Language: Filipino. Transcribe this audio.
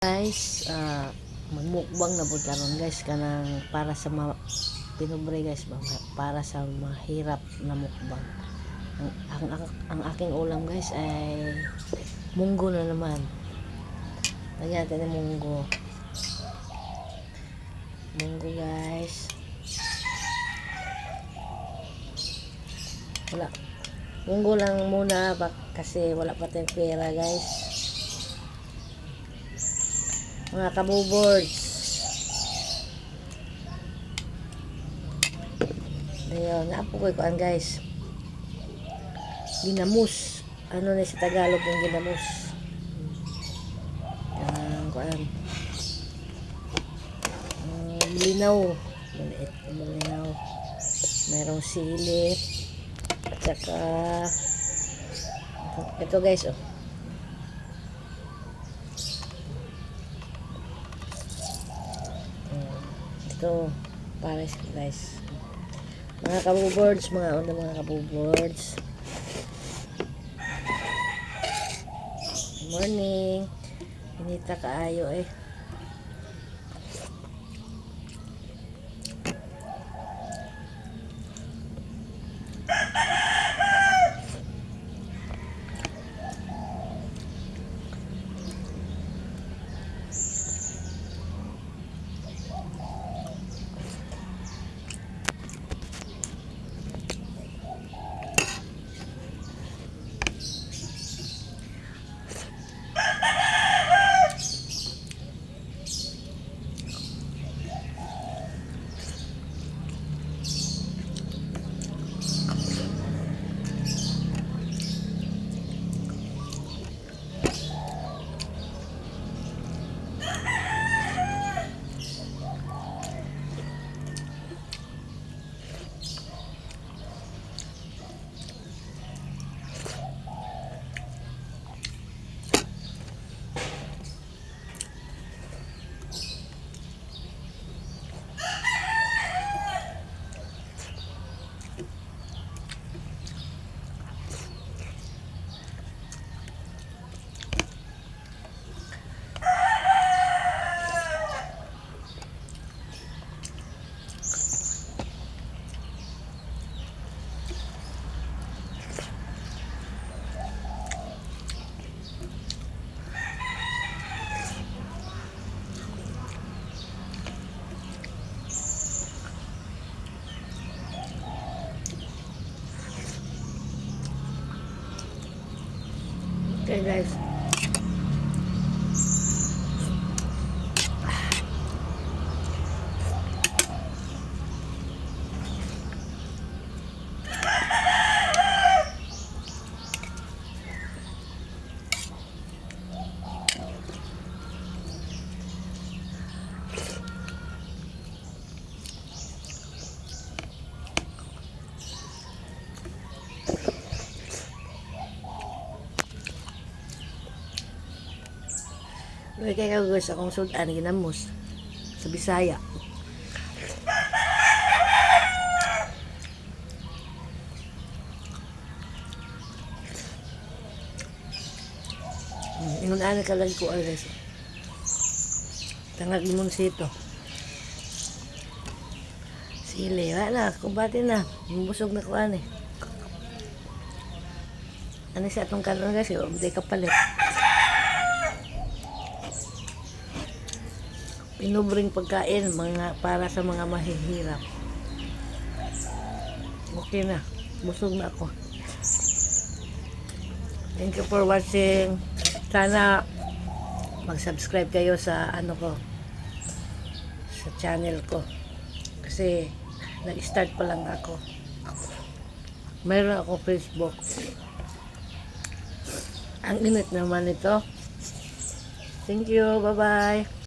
Guys, magmukbang na pud karon guys kanang para sa pinubre guys para sa mahirap na mukbang. Ang aking ulam guys ay munggo na naman. Lagyan natin ng munggo. Munggo guys. Wala. Munggo lang muna kasi wala pa tayong pera guys. Mga kabuboards. Ayun, naapo ko kuan guys. Ginamos. Ano na sa Tagalog yung ginamos? Kuan. Linaw. Maliit, linaw. Merong sili. At saka ito guys, oh. Ito, pares guys. Mga kabuboards, mga kabuboards. Good morning. Inita kaayo eh. Okay guys. May kaya guys akong sudan ginamos sa Bisaya. Ingon ana ka lagi ko guys. Tangag limon sito. Sili, wala, kumbati na. Busog na ko ani. Ano sa atong karon guys, di kapalit. Pinubring pagkain para sa mga mahihirap. Okay na. Busog na ako. Thank you for watching. Sana mag-subscribe kayo sa sa channel ko. Kasi nag-start pa lang ako. Mayroon ako Facebook. Ang init naman ito. Thank you. Bye-bye.